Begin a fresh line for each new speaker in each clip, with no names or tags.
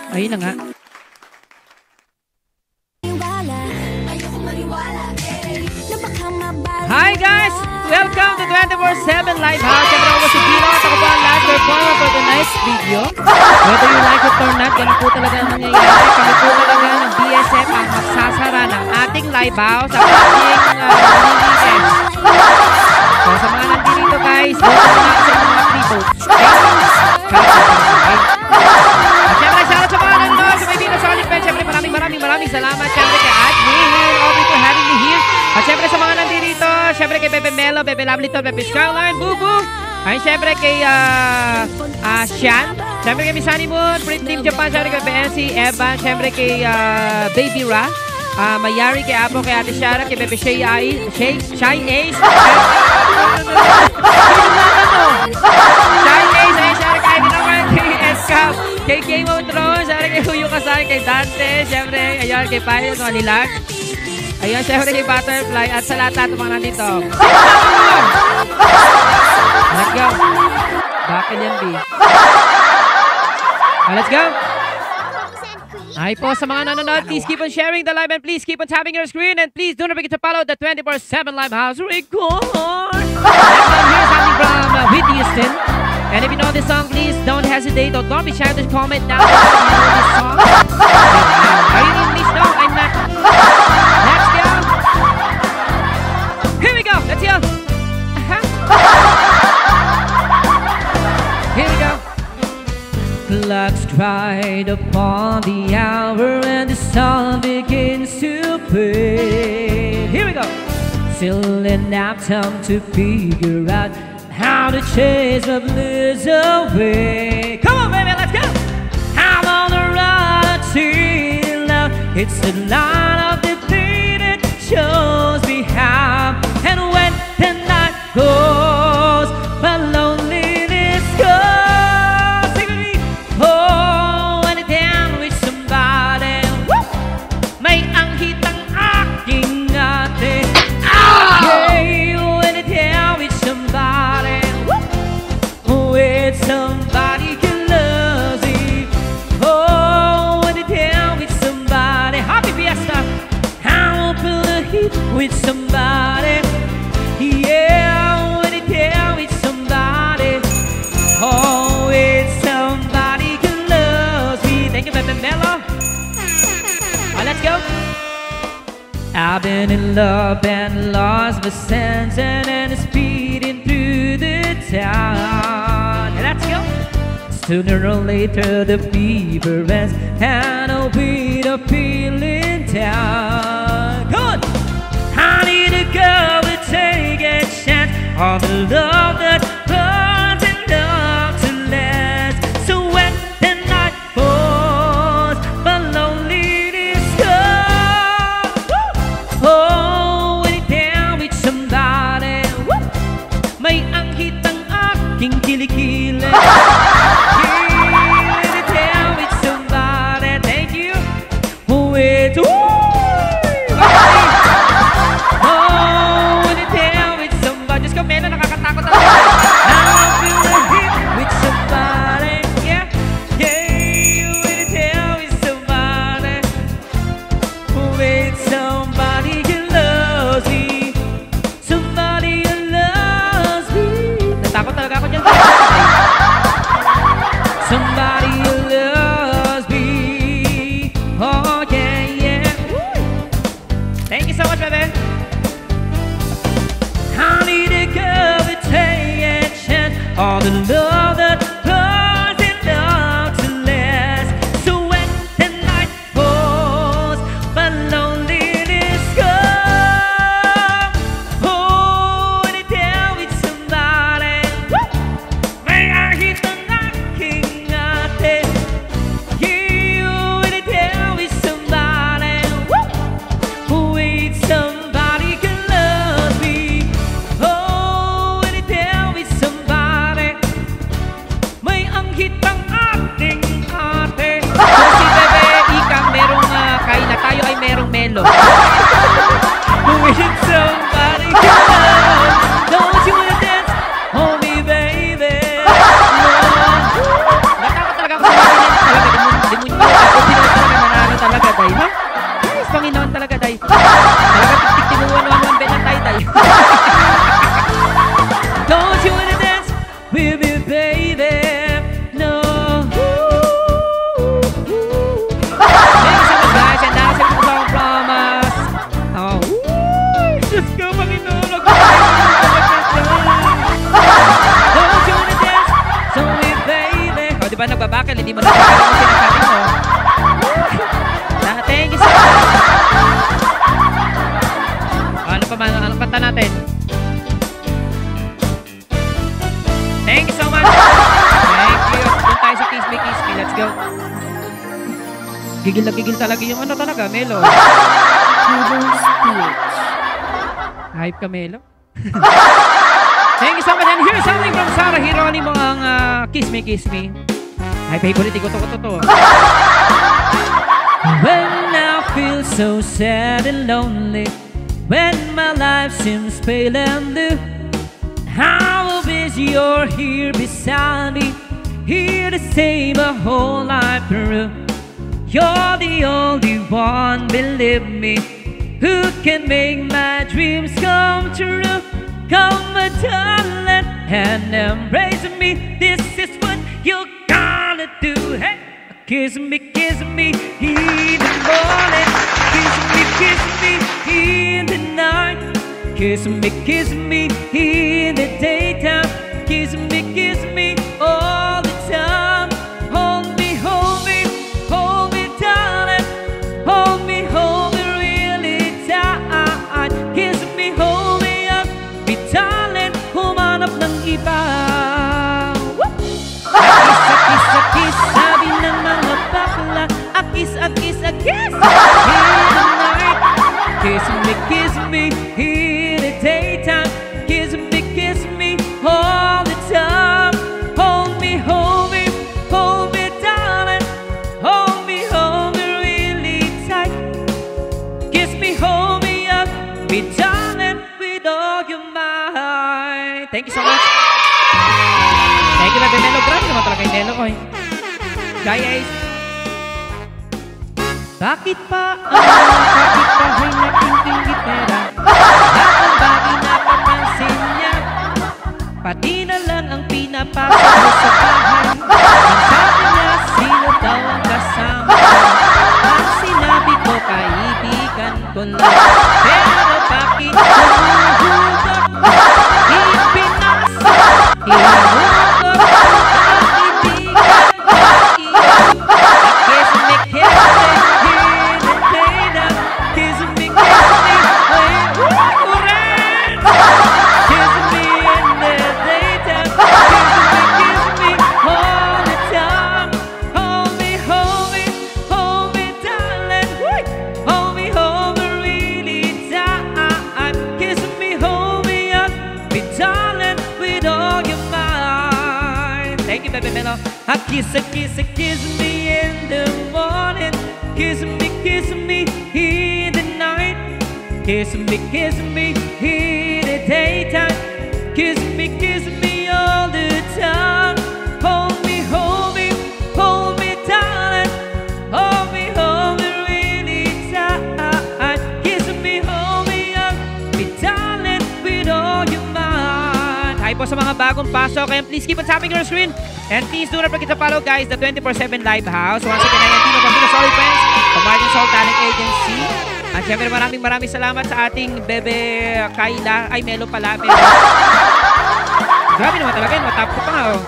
Ayun na nga. Hi guys! Welcome to 24/7 Live House. Siyempre ako si Gino at ako po ang last performer for tonight's video. Whether you like it or not, ganun po talaga ang nangyayari. Kami po talaga ng BSF ang magsasara ng ating live house, ang ating weekend. So sa mga nandito guys, doon na natin sa mga free votes. At siyempre, shoutout sa mga nandun, sa may Vino Solid Pen. Siyempre, maraming salamat. Siyempre, kay Admin, Obi for having me here. At siyempre, sa mga nandito, siyempre, kay Bebe Melo, Bebe Lablito, Bebe Skyline, Bubu. Ay, siyempre, kay Shan. Siyempre, kay Miss Honeymoon, Print Team Japan. Siyempre, kay BNC, Evan. Siyempre, kay Baby Ra. Mayari, kay Apo, kay Ate Shara, kay Bebe Shay Ace. Shy Ace, siyempre, kay Ginawan, kay Escap. Kay Game of Thrones, siyempre kay Huyo Kasay, kay Dante, siyempre, ayun, kay Pilot, Manilag. Ayun, siyempre kay Butterfly, at sa lahat ng mga nandito. Let's go. Bakit yan, B? Let's go. Ay po, sa mga nanonood, please keep on sharing the live and please keep on tapping your screen and please do not forget to follow the 24/7 Live House record. Next up, here's something from Whitney Houston. And if you know this song, please don't hesitate or don't be shy to comment down below if you know this song. Are you in English? No, I'm not. Let's go. Here we go. Let's go. Here we go. Clock strike upon the hour and the sun begins to play. Here we go. Still enough time to figure out how to chase the blues away. Come on, baby, let's go. I'm on the run till love. It's the line of the day that shows me how. And when the night goes, my loneliness goes. Sing with me. Oh, anytime with somebody. Woo! May anghit ang aking ate. Okay, anytime with somebody. With somebody who loves me. Oh, when you tell with somebody. Happy Fiesta. I'll feel the heat with somebody. Yeah, when you tell with somebody. Oh, with somebody who loves me. Thank you, Bebe Melo. Let's go. I've been in love and lost my sense and speeding through the town. Let's go. Sooner or later the fever ends and I'll be the feeling down. Good. I need a girl to take a chance on the love that burns enough to last. So when the night falls, my loneliness comes. Oh, when you're down with somebody. May anghit ang aking kilikili. Down with somebody. Thank you. With oh, when you're down with somebody. Just go, man, nakakatakot ako. Now I feel the heat with somebody. Yeah, yeah. When you're down with somebody. With somebody who loves me. Somebody who loves me. Natakot talaga ako dyan. Somebody who loves me. Oh, yeah, yeah. Thank you so much, baby. I need a girl to take a chance on the love that burns enough to last. So when the night falls, my loneliness comes. Oh, when you're down with somebody. May I hit the knocking at it. You when you're down with somebody. With somebody who loves me. Oh, when you're down with somebody. hindi mo nagkakaroon mo sinasabi mo. Thank you so much. Ano pa man? Anong kanta natin? Thank you so much. Thank you. Doon tayo sa Kiss Me, Kiss Me. Let's go. Gigil na gigil talaga yung ano talaga, Melo. Hype ka, Melo. Thank you so much. And here's something from Sarah Hieronimo ang Kiss Me, Kiss Me. Ay, favorite ko to. When I feel so sad and lonely, when my life seems pale and blue, how wish you're here beside me, here to save a whole life through. You're the only one, believe me, who can make my dreams come true. Come, my darling, and embrace me. This is what you gotta do. Hey, kiss me in the morning. Kiss me in the night. Kiss me in the daytime. Kiss me all the time. Hold me, darling. Hold me really tight. Kiss me, hold me up, be darling. Humanap ng iba. Kiss, sabi ng mga bakla. Kiss in the night. Kiss me in the daytime. Kiss me all the time. Hold me, darling. Hold me really tight. Kiss me, hold me up, be darling with all your might. Thank you so much. Thank you, Bebe Melo. Grabe naman talaga yung Melo ko eh. Guys, bakit pa ay naging gitara? Bakang bagay na papansin niya, pati na lang ang pinapasok mo sa bahay. Ang sabi niya, sino daw ang kasama? Ang sinabi ko, kaibigan ko lang. Pero bakit humuhugot? Ipinasa, hinugot ang kaibigan ko. Kiss me me in the morning. Kiss me in the night. Kiss me in the daytime. Kiss me all the time. Hold me, darling. Hold me really tight. Kiss me, hold me up, be darling with all your mind. Hi po sa mga bagong pasok, and please keep on tapping your screen. And please do not forget to follow, guys, the 24/7 Live House. Once again, I am Tino Pamilo, Solid Friends, from Martin Soul Talent Agency. At syempre, maraming salamat sa ating Bebe Kayla. Ay, Melo pala. Melo. Grabe naman talaga yun. Matap ko pa nga, oh.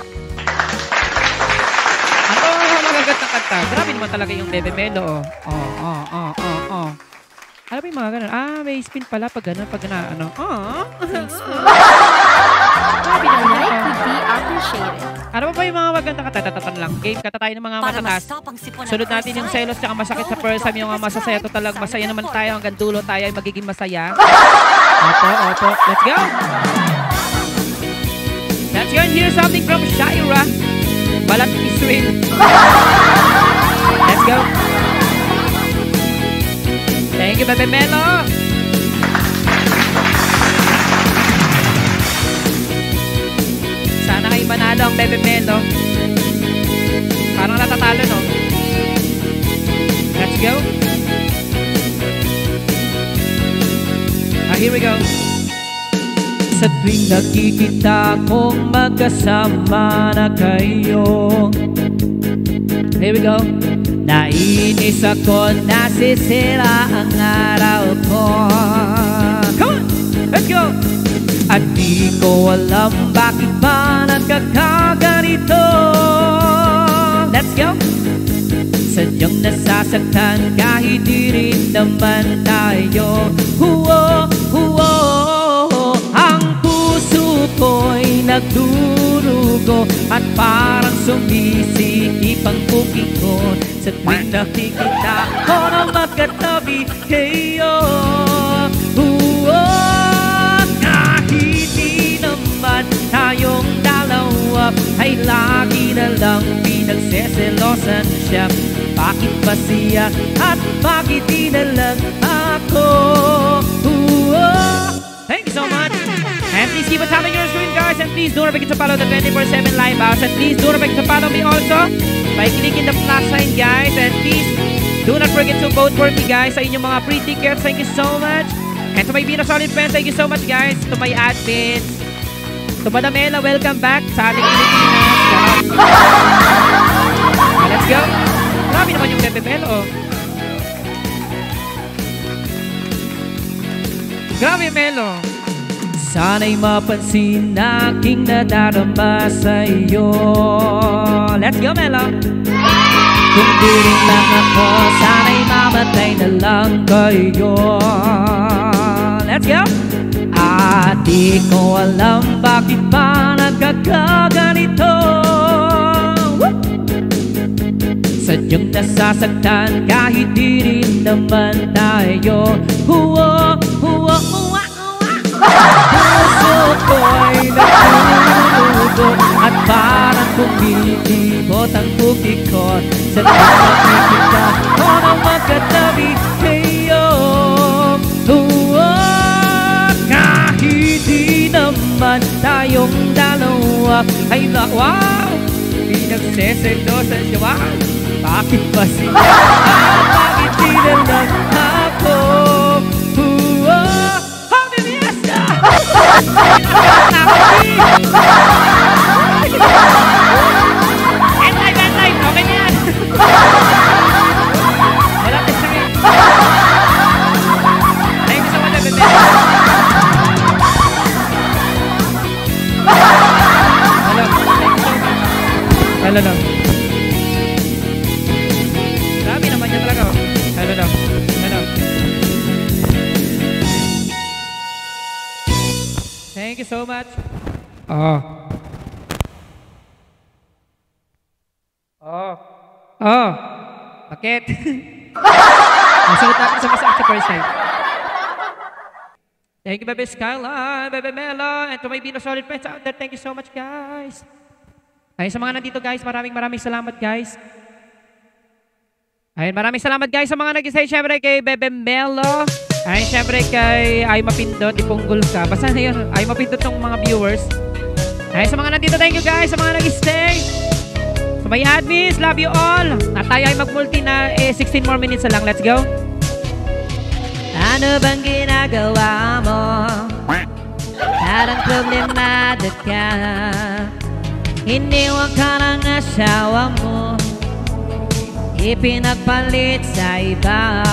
Ano, magagat na kanta. Grabe naman talaga yung Bebe Melo, oh. Ano ba yung mga ganun? May spin pala pag ganun, ano.
Grabe na like would be appreciated.
Ano ba yung mga magandang katatatan lang? Game kata tayo ng mga matatas. Sunod natin yung selos tsaka masakit sa person, yung masasaya to talaga. Masaya naman tayo hanggang dulo tayo ay magiging masaya. Opo. Let's go! Let's go and hear something from Shaira. Balat Israel. Let's go! Thank you, Bebe Melo! Sana kayo manalo ang Bebe Melo. Parang natatalo, no? Let's go. Here we go. Sa tuwing nakikita kong magkasama na kayo, here we go. Nainis ako, nasisira ang araw ko. Come on! Let's go! At di ko alam bakit ba nagkakaganito. Let's go! Sadyang nasasaktan kahit di rin naman tayo. Ang puso ko'y nagdurugo at parang sumisikip ang bukid ko sa tuwing nakikita ko na magkatabi kayo. Kahit di naman tayong dalawa ay lagi na lang pinagseselosan siya. Bakit ba siya at bakit di na lang ako? Thank you so much. And please keep on tapping your screen, guys. And please don't forget to follow the 24/7 live house. And please don't forget to follow me also by clicking the plus sign, guys. And please do not forget to vote for me, guys, sa inyong mga free tickets. Thank you so much. And to my Pino Solid friends, thank you so much, guys. To my admins, to Madam Ella, welcome back sa ating Pilipinas. Let's go. Grabe naman yung Bebe Melo. Grabe Melo. Sana'y mapansin na aking nadarama sa'yo. Let's go Melo. Kung di rin lang ako, sana'y mamatay na lang kayo. Let's go. At di ko alam bakit ba nagkakaganito. Sadyang nasasaktan kahit di rin naman tayo. Puso ko'y nagdurugo at parang kumilibot ang bukid ko sa nakikita ko na magkatabi kayo. Kahit di naman tayong dalawa ay pinagseselosan siya. Bakit ba siya at bakit di na lang ako? Happy Fiesta! End live, okay na yan. Wala test na yan. Thank you so much, Bebe. Hello lang. Grabe naman yan talaga. Hello lang. Thank you so much. Bakit? Masagot natin sa mas active first time. Thank you, Bebe Skyline, Bebe Melo, and to my Pino Solid friends out there, thank you so much, guys. Ay, sa mga nandito, guys, maraming salamat, guys. Ay, maraming salamat, guys, sa mga nag-stay, syempre, kay Bebe Melo. Ay, syempre, kay Ay Mapindot, ipunggol ka. Basta na yun, Ay Mapindot ng mga viewers. Ay, sa mga nandito, thank you, guys, sa mga nag-stay. Sa my admins, love you all. At tayo ay mag-multi na 16 more minutes na lang. Let's go. Ano bang ginagawa mo? Parang problemado ka. Iniwan ka ng asawa mo, ipinagpalit sa iba.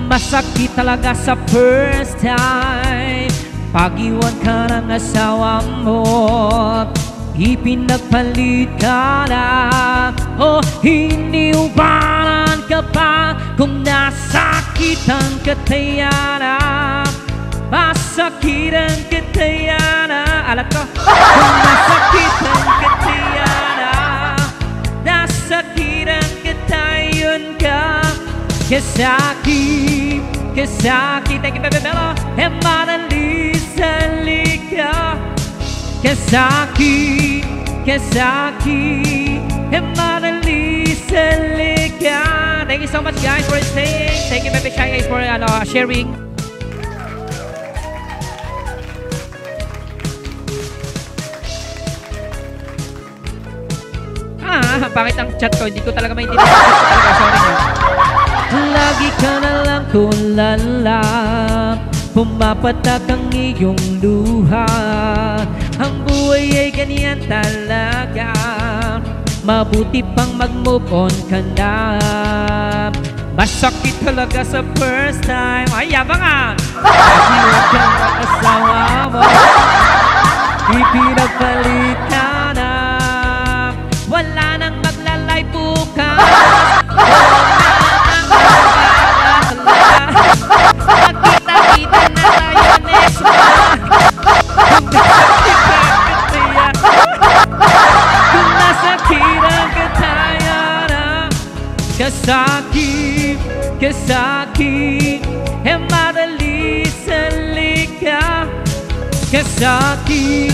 Masakit talaga sa first time pag-iwan ka ng asawa mo, ipinagpalit ka na. O iniwanan ka pa kung nasakitan ka tayana. Masakitan ka tayana. Alat ko. Kung nasakitan ka tayana, nasakitan ka tayon ka. Kasaki, thank you, Bebe Melo. Emanalisalika. Kasaki, emanalisalika. Thank you so much, guys, for staying. Thank you, Bebe Shy, guys, for sharing. Bakit ang chat ko? Hindi ko talaga maintindihan. Sorry. Lagi ka na lang tulala, pumapatak ang iyong luha. Ang buhay ay ganyan talaga, mabuti pang mag-move on ka na. Masakit talaga sa first time. Ay, yabang ah! Iwan ka ng asawa mo, ipinagpalit ka na. Wala nang maglalaro Kasaki, madali sa lika. Kasaki,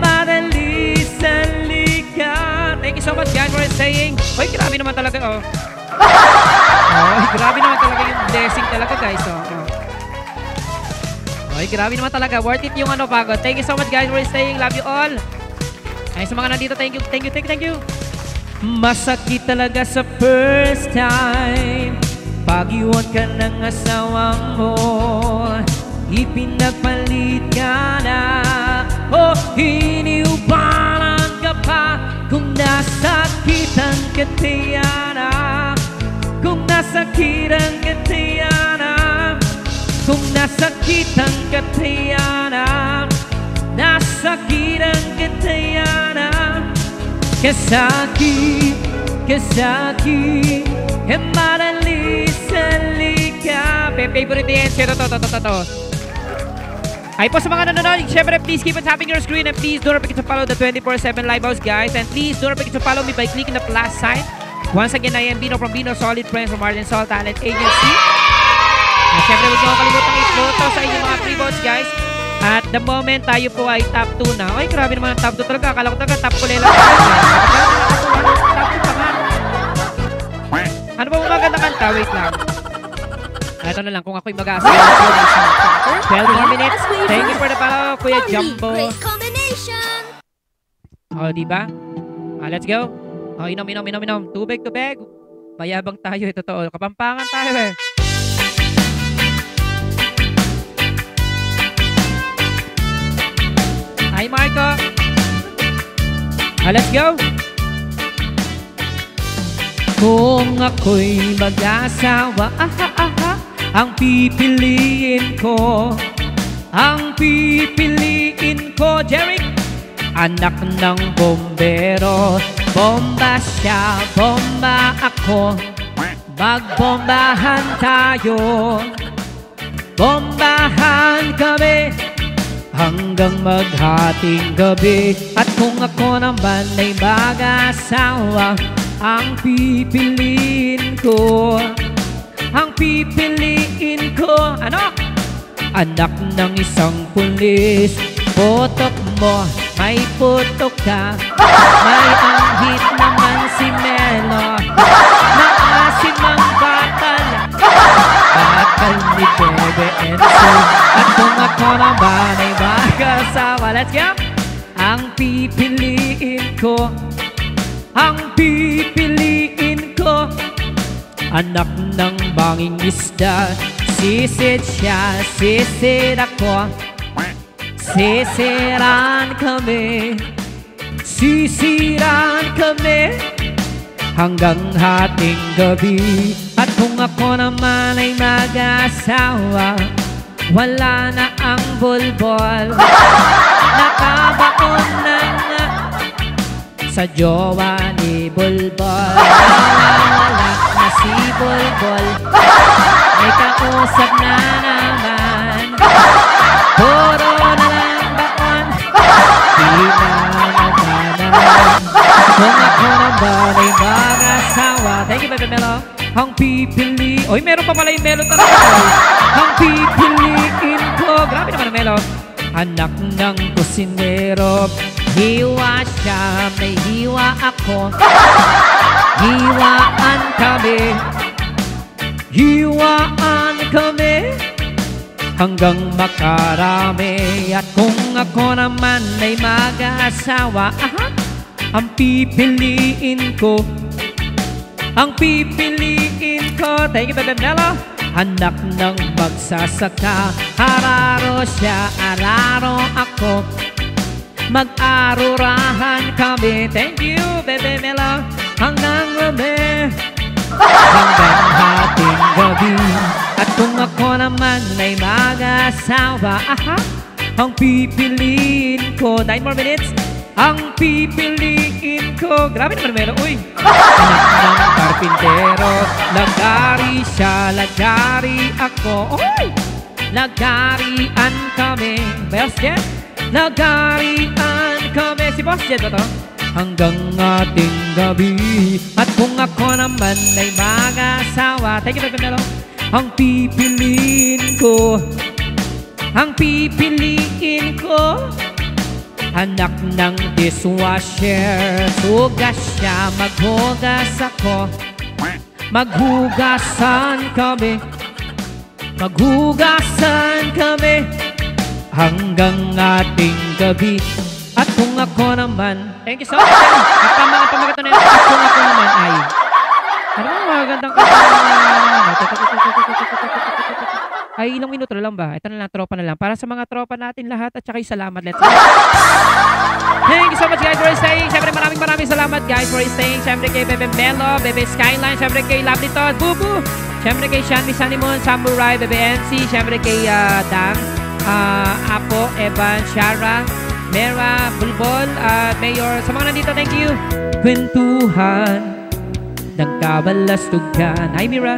madali sa lika. Thank you so much guys for staying. Uy, grabe naman talaga, oh. Oh, grabe naman talaga yung blessing talaga, guys, oh. Oy, grabe naman talaga. Worth it yung ano, pagod. Thank you so much guys for staying. Love you all. Ay, sa mga nandito, thank you. Masakit talaga sa first time pag-iwan ka ng asawang mo. Ipinagpalit ka na, oh, iniubalan ka pa. Kung nasakitan ka, Tiana. Kung nasakitan ka, Tiana. Kung nasakitan ka, Tiana. Nasakitan ka, Tiana. Kasaki, madali sa lika. Favorite dance, to. Ay po sa mga nanonood, syempre please keep on tapping your screen and please don't forget to follow the 24/7 live house guys, and please don't forget to follow me by clicking the plus sign. Once again, I am Bino from Bino Solid Friends from Martin Sol Talent Agency. At syempre huwag niyo kalimutan i-photo sa inyong mga free votes guys. At the moment tayo po ay top 2 na. Ay grabe naman ang top 2 talaga. Akala ko talaga top kulela tayo. Top 2 pa nga. Ano ba maganda kanta? Wait lang. Ito na lang kung ako'y mag-aasa. 12 more minutes. Thank you for the follow, Kuya Jumbo.
Great combination.
Oh, diba? Let's go. Oh, inom. Tubig. Mayabang tayo. Totoo. Kapampangan tayo eh. Hi, Marco. Let's go. Kung ako'y mag-asawa, ang pipiliin ko, Jeric, anak ng bombero. Bomba siya, bomba ako, magbombahan tayo. Bombahan kami hanggang maghating gabi. At kung ako naman ay mag-asawa, ang pipiliin ko, ano? Anak ng isang pulis. Putok mo, may putok ka. May anghit naman si Melo. Maasim ang bakal ni Bebe Enzo. At kung ako naman ay mag-asawa, let's go! Ang pipiliin ko, anak ng banging isda. Sisid siya, sisid ako, sisiran kami hanggang hating gabi. At kung ako naman ay mag-asawa, wala na ang bulbol, nakabaon na nga sa jowa ni Bulbol. Wala na si Bulbol, may kausap na naman. Puro na lang baon, di na naganaman. Kung ako naman ay mag-asawa, thank you, Bebe Melo. Ang pipili, oy, meron pa pala yung Melo talaga. Ang pipiliin ko, grabe naman ang Melo. Anak ng kusinero, hiwa siya, may hiwa ako. Hiwaan kami hanggang makarami. At kung ako naman ay mag-asawa, ang pipiliin ko, thank you, Bebe Melo. Anak ng magsasaka, araro siya, araro ako, mag-arurahan kami. Thank you, Bebe Melo. Hanggang gabi, hanggang hating gabi. At kung ako naman ay mag-asawa, ang pipiliin ko, 9 more minutes. Ang pipiliin ko, grabe naman Melo, uy. Anak ng karpintero, lagari siya, lagari ako. Uy! Lagarian kami. Boss Jet? Lagarian kami. Si Boss Jet ba to? hanggang ating gabi. At kung ako naman ay mag-asawa, thank you, Bebe Melo. Ang pipiliin ko, anak ng dishwasher. Hugas siya, maghugas ako, maghugasan kami hanggang ating gabi. At kung ako naman, thank you so much. At pamagat na yun. At kung ako naman ay, ano mga magandang ay ilang minuto na lang ba? Ito na lang, tropa na lang. Para sa mga tropa natin lahat at saka yung salamat. Let's go. Thank you so much guys for staying. Siyempre maraming salamat guys for staying. Siyempre kay Bebe Melo, Bebe Skyline, siyempre kay Lovely Todd, Bubu. Siyempre kay Shanmi Sanimon, Samurai, Bebe MC. Siyempre kay Dang, Apo, Evan, Shara, Mera, Bulbol, Mayor. Sa mga nandito, thank you. Kwentuhan ng kabalastugan. Hi Mira.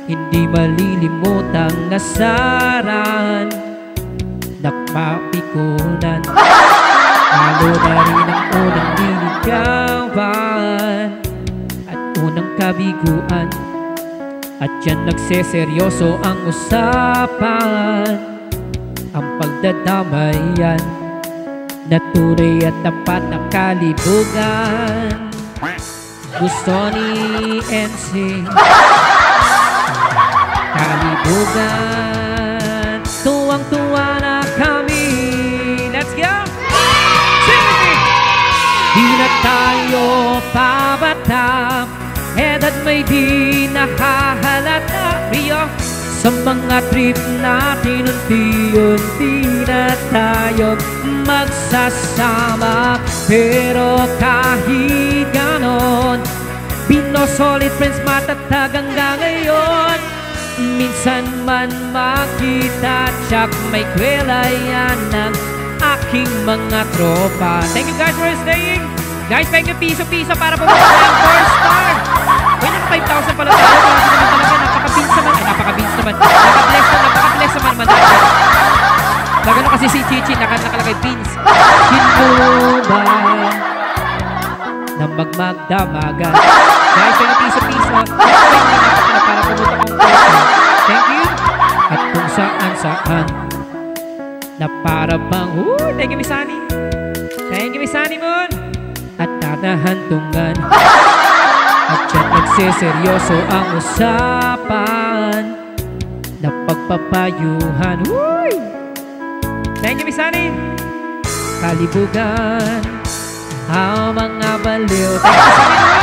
Hindi malilimutang nasaran, nakapikunan, lalo na rin ang unang niligawan at unang kabiguan. At dyan nagseseryoso ang usapan, ang pagdadamayan na tunay at tapat na kalibugan. Gusto ni NC kalibugan, tuwang-tuwa na kami. Let's go! Sing! Di na tayo pabata, edad may di nakahalata. Rio, sa mga trip natin unti-unti na tayo magsasama. Pero kahit ganon, binosolid friends matatag hanggang ngayon. Minsan man makita, tsak may kwela yan ng aking mga tropa. Thank you guys for staying. Guys, thank you piso-piso para pumunta ng 4-star. Uy, naka 5,000 pala tayo. Grabe naman talaga, napaka-beans naman. Ay, napaka-beans naman. Napaka-bless naman man. Lagano kasi si Chichi, nakalagay beans. Kinuba na magmagdamagan. Guys, thank you piso-piso. Para pumunta kong person. Thank you. At kung saan-saan na para bang, thank you, Miss Sunny. Thank you, Miss Sunny Moon. At tatahantungan. At dyan nagseseryoso ang usapan na pagpapayuhan. Thank you, Miss Sunny. Kalibugan ang mga baliw. Thank you, Miss Sunny Moon.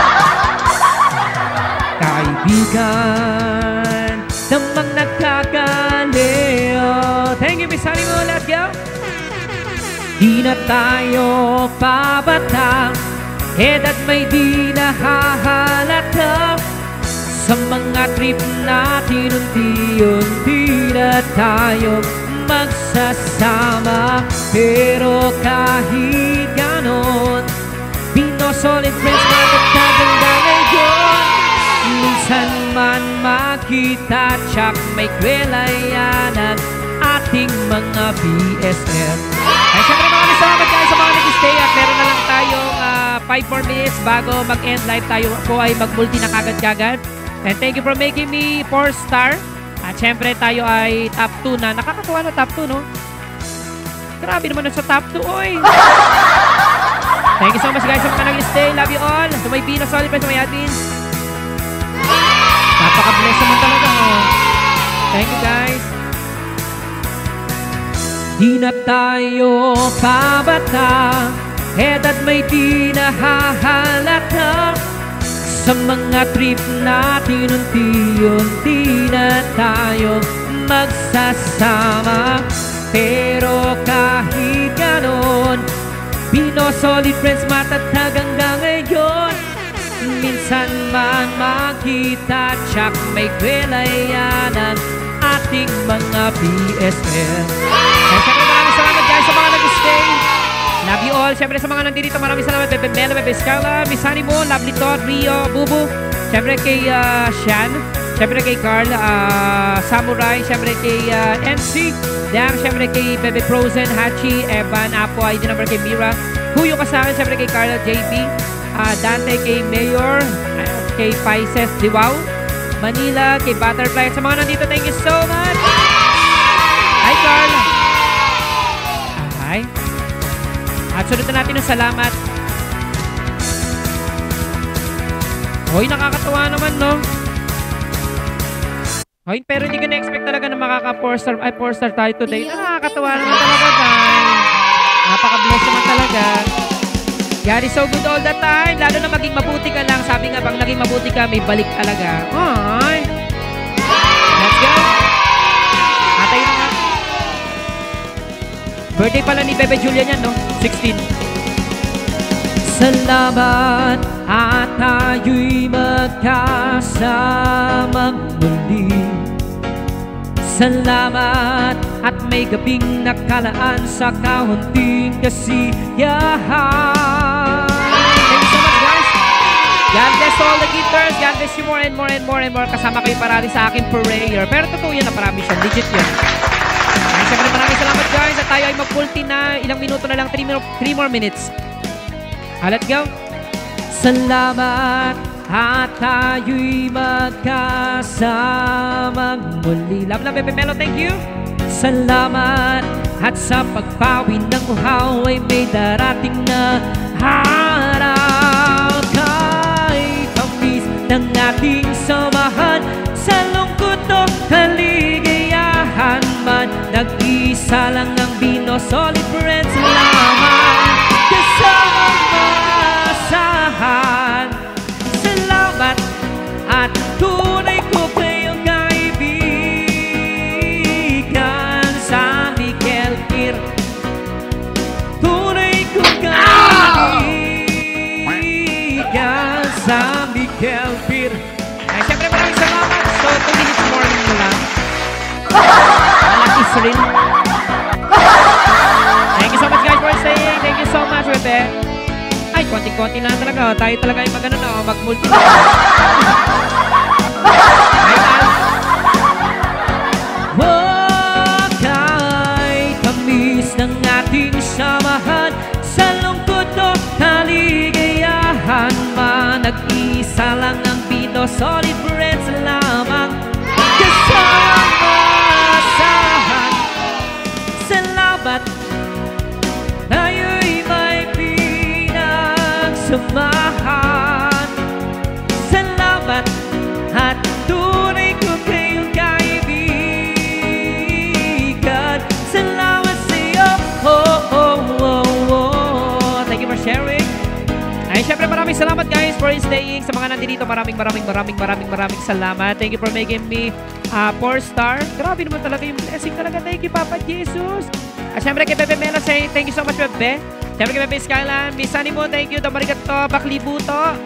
Kaibigan namang nagkakaliw. Thank you, Miss Sunny Moon. Let's go. Di na tayo pabata, edad may di nahahalata. Sa mga trip natin unti-unti na tayo magsasama. Pero kahit ganon, binosolid friends matatag hanggang ngayon. Minsan man makita, tsak may kwela yan ang ating mga BSF. Ay, syempre maraming salamat guys sa mga nag-stay. At meron na lang tayong 5 more minutes bago mag-end live. Tayo po ay mag-multi na kagad-kagad. And thank you for making me 4-star. At syempre tayo ay top 2 na. Nakakatuwa na top 2, no? Grabe naman na sa top 2, oy! Thank you so much guys sa mga nag-stay. Love you all. Sa may Pino Solid pa, sa may admins. Napaka-bless naman talaga, oh. Thank you guys. Di na tayo pabata, edad may di nahahalata. Sa mga trip natin unti-unti na tayo magsasama. Pero kahit ganon, binosolid friends matatag hanggang ngayon. Minsan man makita, tsak may kwela yan ang ating mga BSF. And syempre maraming salamat guys sa mga nag-stay. Love you all. Syempre sa mga nandito, maraming salamat. Bebe Melo, Bebe Scarla, Miss Honey Moon, Lovely Todd, Rio, Bubu. Syempre kay Shan. Syempre kay Carl, Samurai. Syempre kay MC. Dam. Syempre kay Bebe Frozen, Hachi, Evan, Apo, ID number kay Mira. Huyo ka sa akin, siyempre kay Carla JP, Dante kay Mayor, kay Paises Diwaw, Manila, kay Butterfly. Sa mga nandito, thank you so much. Hi, Carl. Hi. At sunod na natin ng salamat. Hoy, nakakatawa naman, no? Hoy, pero hindi ka na-expect talaga na makaka 4-star tayo today. Nakakatawa naman talaga, guys. Napaka-bless naman talaga. God is so good all the time. Lalo na maging mabuti ka lang. Sabi nga, pag naging mabuti ka, may balik talaga. Ay. Let's go. Atay na nga. Birthday pala ni Bebe Julia niyan, no? 16. Salamat at tayo'y magkasamang muli. Salamat at may gabing nakalaan sa kaunting kasiyahan. Thank you so much, guys. God bless all the gifters. God bless you more and more and more and more. Kasama kayo parati sa aking prayer. Pero totoo yan na parami siya. Legit yun. Ay, siyempre maraming salamat, guys. At tayo ay mag-multi na. Ilang minuto na lang. 3 more minutes. Let's go. Salamat at tayo'y magkasamang muli. Love, love, Bebe Melo, thank you. Salamat at sa pagpawi ng uhaw ay may darating na araw. Kay tamis ng ating samahan sa lungkot o kaligayahan man, nag-isa lang ang Bino, solid friends lamang kasama maasahan. Salamat at tunay ko kayong kaibigan sa Miguel Kir. Tunay ko kaibigan sa Miguel Kir. Ay, siyempre maraming salamat. So, 2 minutes morning mo lang. Malakis rin. Thank you so much, guys, for staying. Thank you so much, Bebe. Ay, konti-konti lang talaga. Tayo talaga ay mag-ano na, mag-multi na. Ay, Al. Huwag kay tamis ng ating samahan sa lungkot o kaligayahan man, nag-isa lang ang Bino, solid friends lamang kasama asahan. Salamat tayo'y may samahan. Salamat at tunay ko kayong kaibigan. Salamat sa iyo. Thank you for sharing. Ay, syempre maraming salamat, guys, for staying. Sa mga nandito, maraming salamat. Thank you for making me 4-star. Grabe naman talaga yung blessing talaga. Thank you, Papa Jesus. At syempre kay Bebe Mela, say thank you so much, Bebe. Siyempre kay Bebe Skyland, Miss Sunny mo, thank you. Damarigato, Baklibuto.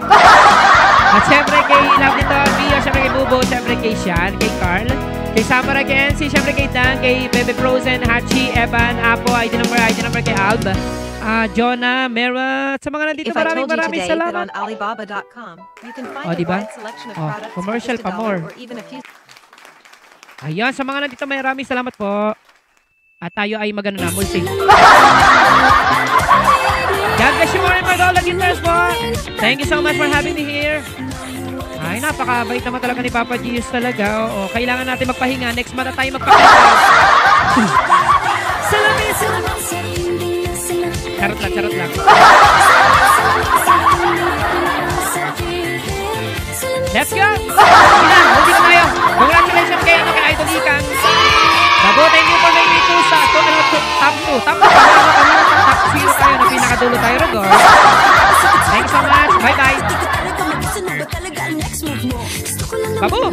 At siyempre kay Love Nito, Mio, siyempre kay Bubo, siyempre kay Sean, kay Carl, kay Samara, kay NC, siyempre kay Dan, kay Bebe Frozen, Hachi, Evan, Apo, ID number kay Alba, Jonah, Mera. Sa mga nandito, maraming salamat. Diba? Commercial pa more. Ayan, sa mga nandito, maraming salamat po. At tayo ay magano na, multi. God bless you more and more, all the gifters po. Thank you so much for having me here. Ay, napakabait naman talaga ni Papa Jesus talaga. Oo, kailangan natin magpahinga. Next month na tayo magpahinga. Charot lang. Let's go! Hindi na tayo. Congratulations kay Idol Ikang. Bago, thank you for making me to sa top 2. Top 0 tayo na pinakadulo tayo, Rogor. Thank you so much. Bye-bye. Babu!